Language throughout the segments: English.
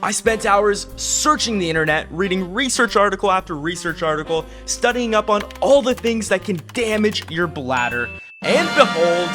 I spent hours searching the internet, reading research article after research article, studying up on all the things that can damage your bladder. And behold,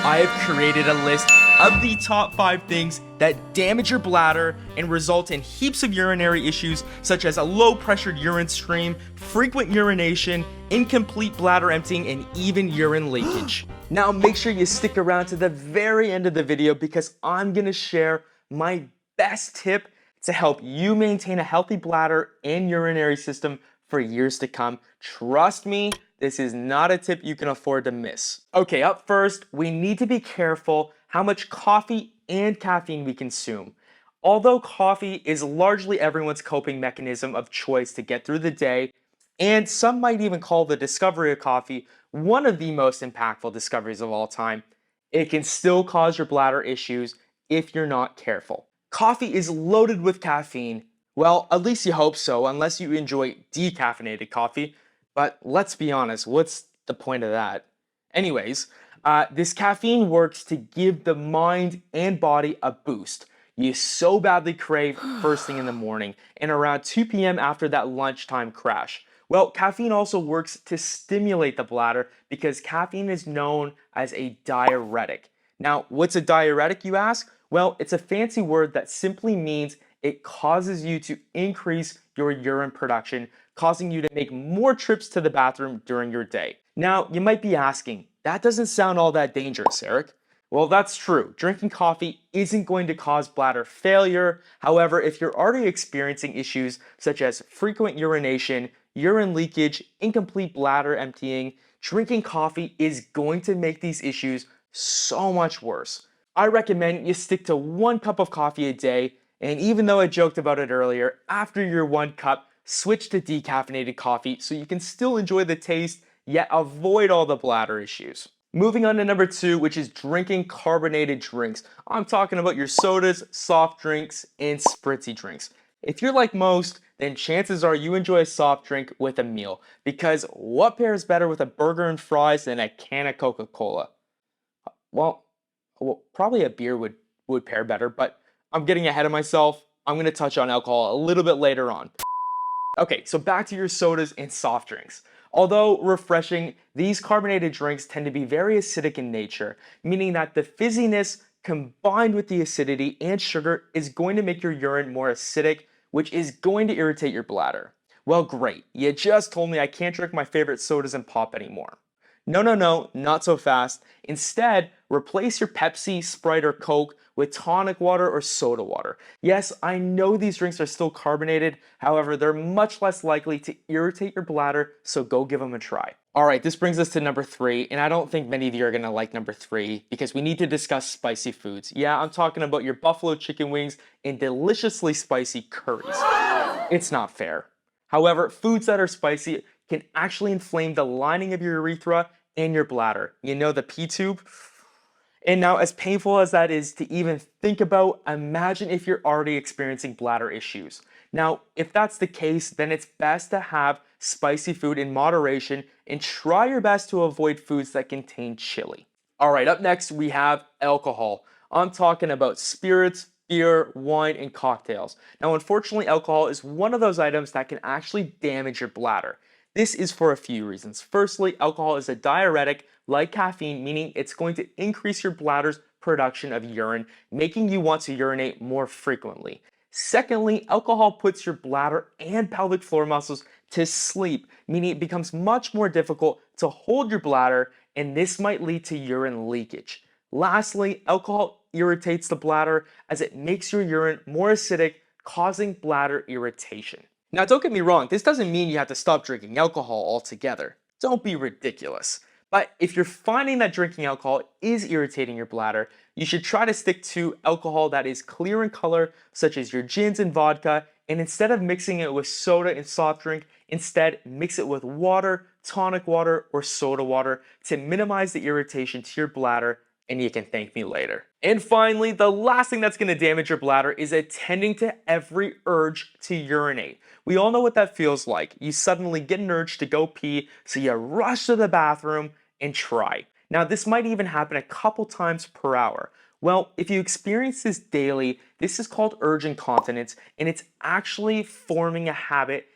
I have created a list of the top 5 things that damage your bladder and result in heaps of urinary issues such as a low pressured urine stream, frequent urination, incomplete bladder emptying, and even urine leakage. Now make sure you stick around to the very end of the video because I'm gonna share my best tip to help you maintain a healthy bladder and urinary system for years to come. Trust me, this is not a tip you can afford to miss. Okay, up first, we need to be careful how much coffee and caffeine we consume. Although coffee is largely everyone's coping mechanism of choice to get through the day, and some might even call the discovery of coffee one of the most impactful discoveries of all time, it can still cause your bladder issues if you're not careful. Coffee is loaded with caffeine. Well, at least you hope so, unless you enjoy decaffeinated coffee. But let's be honest, what's the point of that? Anyways, this caffeine works to give the mind and body a boost you so badly crave first thing in the morning and around 2 p.m. after that lunchtime crash. Well, caffeine also works to stimulate the bladder because caffeine is known as a diuretic. Now, what's a diuretic, you ask? Well, it's a fancy word that simply means it causes you to increase your urine production, causing you to make more trips to the bathroom during your day. Now, you might be asking, that doesn't sound all that dangerous, Eric. Well, that's true. Drinking coffee isn't going to cause bladder failure. However, if you're already experiencing issues such as frequent urination, urine leakage, incomplete bladder emptying, drinking coffee is going to make these issues so much worse. I recommend you stick to 1 cup of coffee a day, and even though I joked about it earlier, after your 1 cup, switch to decaffeinated coffee so you can still enjoy the taste, yet avoid all the bladder issues. Moving on to number 2, which is drinking carbonated drinks. I'm talking about your sodas, soft drinks, and spritzy drinks. If you're like most, then chances are you enjoy a soft drink with a meal, because what pairs better with a burger and fries than a can of Coca-Cola? Well, probably a beer would pair better, but I'm getting ahead of myself. I'm going to touch on alcohol a little bit later on. Okay, so back to your sodas and soft drinks. Although refreshing, these carbonated drinks tend to be very acidic in nature, meaning that the fizziness combined with the acidity and sugar is going to make your urine more acidic, which is going to irritate your bladder. Well, great. You just told me I can't drink my favorite sodas and pop anymore. No, not so fast. Instead, replace your Pepsi, Sprite, or Coke with tonic water or soda water. Yes, I know these drinks are still carbonated, however, they're much less likely to irritate your bladder, so go give them a try. Alright, this brings us to number 3, and I don't think many of you are gonna like number 3 because we need to discuss spicy foods. Yeah, I'm talking about your buffalo chicken wings and deliciously spicy curries. It's not fair. However, foods that are spicy can actually inflame the lining of your urethra and your bladder. You know, the pee tube? And now, as painful as that is to even think about, imagine if you're already experiencing bladder issues. Now, if that's the case, then it's best to have spicy food in moderation and try your best to avoid foods that contain chili. Alright, up next we have alcohol. I'm talking about spirits, beer, wine, and cocktails. Now, unfortunately, alcohol is one of those items that can actually damage your bladder. This is for a few reasons. Firstly, alcohol is a diuretic like caffeine, meaning it's going to increase your bladder's production of urine, making you want to urinate more frequently. Secondly, alcohol puts your bladder and pelvic floor muscles to sleep, meaning it becomes much more difficult to hold your bladder, and this might lead to urine leakage. Lastly, alcohol irritates the bladder as it makes your urine more acidic, causing bladder irritation. Now, don't get me wrong, this doesn't mean you have to stop drinking alcohol altogether. Don't be ridiculous. But if you're finding that drinking alcohol is irritating your bladder, you should try to stick to alcohol that is clear in color, such as your gins and vodka, and instead of mixing it with soda and soft drink, instead mix it with water, tonic water, or soda water to minimize the irritation to your bladder, and you can thank me later. And finally, the last thing that's going to damage your bladder is attending to every urge to urinate. We all know what that feels like. You suddenly get an urge to go pee, so you rush to the bathroom and try. Now, this might even happen a couple times per hour, Well, if you experience this daily, this is called urge incontinence, and it's actually forming a habit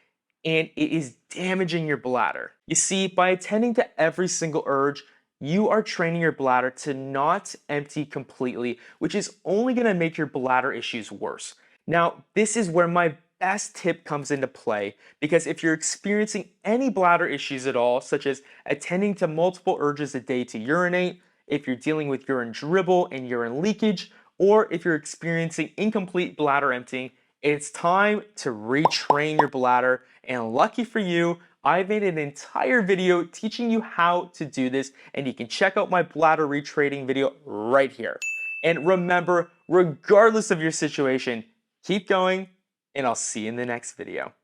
and it is damaging your bladder. You see, by attending to every single urge, you are training your bladder to not empty completely, which is only gonna make your bladder issues worse. Now, this is where my best tip comes into play because if you're experiencing any bladder issues at all, such as attending to multiple urges a day to urinate, if you're dealing with urine dribble and urine leakage, or if you're experiencing incomplete bladder emptying, it's time to retrain your bladder. And lucky for you, I made an entire video teaching you how to do this, and you can check out my bladder retraining video right here. And remember, regardless of your situation, keep going, and I'll see you in the next video.